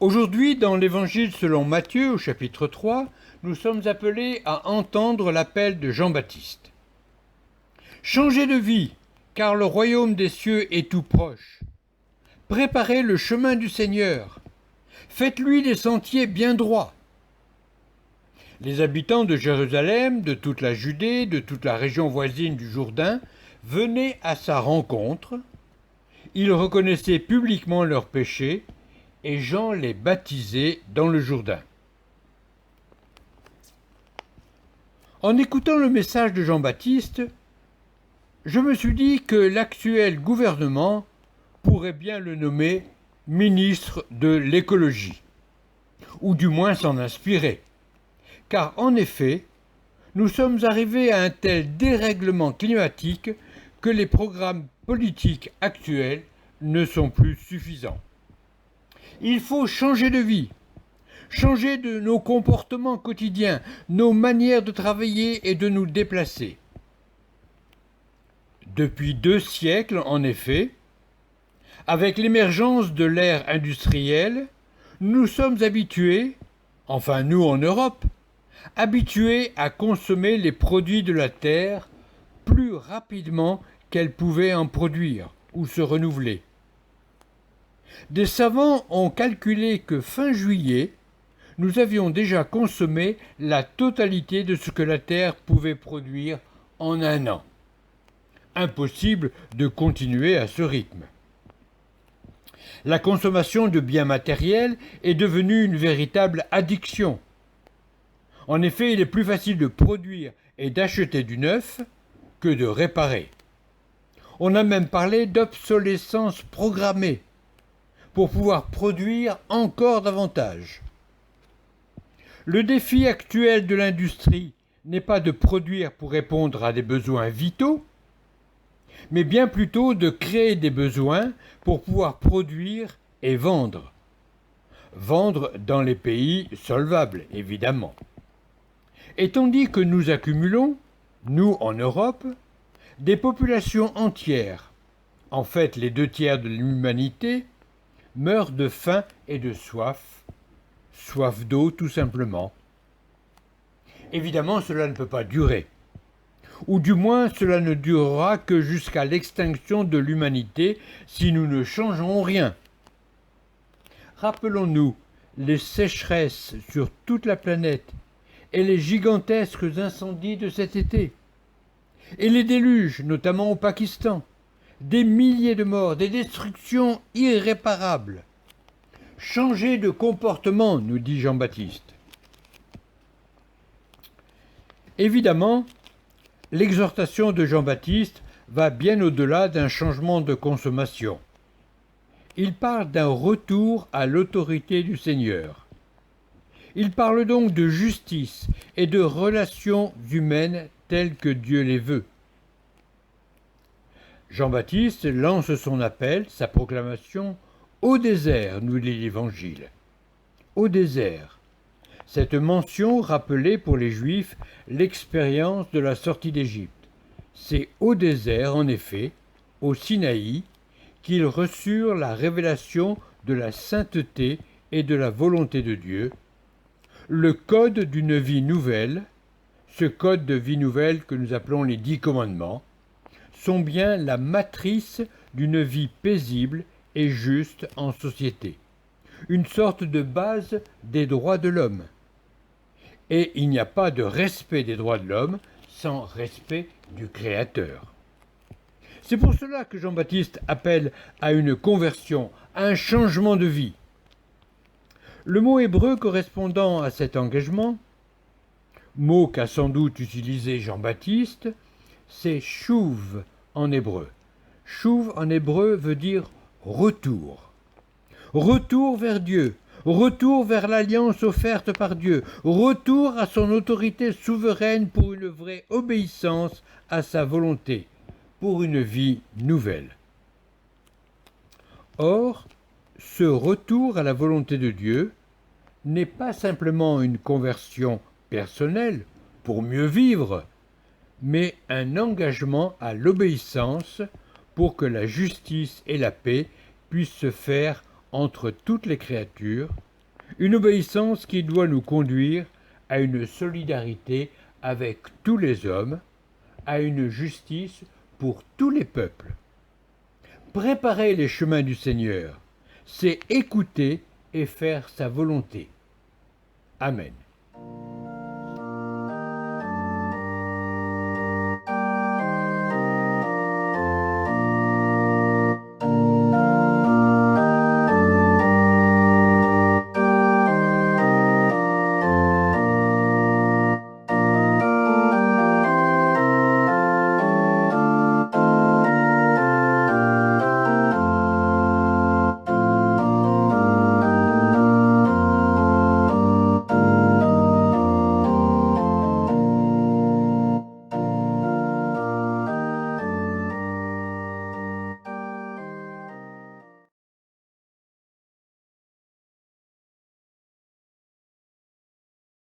Aujourd'hui, dans l'Évangile selon Matthieu au chapitre 3, nous sommes appelés à entendre l'appel de Jean-Baptiste. Changez de vie, car le royaume des cieux est tout proche. Préparez le chemin du Seigneur. Faites-lui des sentiers bien droits. Les habitants de Jérusalem, de toute la Judée, de toute la région voisine du Jourdain, venaient à sa rencontre. Ils reconnaissaient publiquement leurs péchés et Jean les baptisait dans le Jourdain. En écoutant le message de Jean-Baptiste, je me suis dit que l'actuel gouvernement pourrait bien le nommer ministre de l'écologie, ou du moins s'en inspirer. Car en effet, nous sommes arrivés à un tel dérèglement climatique que les programmes politiques actuels ne sont plus suffisants. Il faut changer de vie, changer de nos comportements quotidiens, nos manières de travailler et de nous déplacer. Depuis 2 siècles, en effet, avec l'émergence de l'ère industrielle, nous sommes habitués, enfin nous en Europe, habitués à consommer les produits de la terre plus rapidement qu'elle pouvait en produire ou se renouveler. Des savants ont calculé que fin juillet, nous avions déjà consommé la totalité de ce que la Terre pouvait produire en un an. Impossible de continuer à ce rythme. La consommation de biens matériels est devenue une véritable addiction. En effet, il est plus facile de produire et d'acheter du neuf que de réparer. On a même parlé d'obsolescence programmée pour pouvoir produire encore davantage. Le défi actuel de l'industrie n'est pas de produire pour répondre à des besoins vitaux, mais bien plutôt de créer des besoins pour pouvoir produire et vendre. Vendre dans les pays solvables, évidemment. Et tandis que nous accumulons, nous en Europe, des populations entières, en fait les 2/3 de l'humanité, meurent de faim et de soif d'eau tout simplement. Évidemment, cela ne peut pas durer. Ou du moins, cela ne durera que jusqu'à l'extinction de l'humanité si nous ne changeons rien. Rappelons-nous les sécheresses sur toute la planète et les gigantesques incendies de cet été. Et les déluges, notamment au Pakistan. Des milliers de morts, des destructions irréparables. Changez de comportement, nous dit Jean-Baptiste. Évidemment, l'exhortation de Jean-Baptiste va bien au-delà d'un changement de consommation. Il parle d'un retour à l'autorité du Seigneur. Il parle donc de justice et de relations humaines telles que Dieu les veut. Jean-Baptiste lance son appel, sa proclamation, au désert, nous dit l'Évangile. Au désert. Cette mention rappelait pour les Juifs l'expérience de la sortie d'Égypte. C'est au désert, en effet, au Sinaï, qu'ils reçurent la révélation de la sainteté et de la volonté de Dieu, le code d'une vie nouvelle, ce code de vie nouvelle que nous appelons les 10 commandements, sont bien la matrice d'une vie paisible et juste en société, une sorte de base des droits de l'homme. Et il n'y a pas de respect des droits de l'homme sans respect du Créateur. C'est pour cela que Jean-Baptiste appelle à une conversion, à un changement de vie. Le mot hébreu correspondant à cet engagement, mot qu'a sans doute utilisé Jean-Baptiste, c'est chouv en hébreu. Chouv en hébreu veut dire retour. Retour vers Dieu, retour vers l'alliance offerte par Dieu, retour à son autorité souveraine pour une vraie obéissance à sa volonté, pour une vie nouvelle. Or, ce retour à la volonté de Dieu n'est pas simplement une conversion personnelle pour mieux vivre, mais un engagement à l'obéissance pour que la justice et la paix puissent se faire entre toutes les créatures, une obéissance qui doit nous conduire à une solidarité avec tous les hommes, à une justice pour tous les peuples. Préparer les chemins du Seigneur, c'est écouter et faire sa volonté. Amen.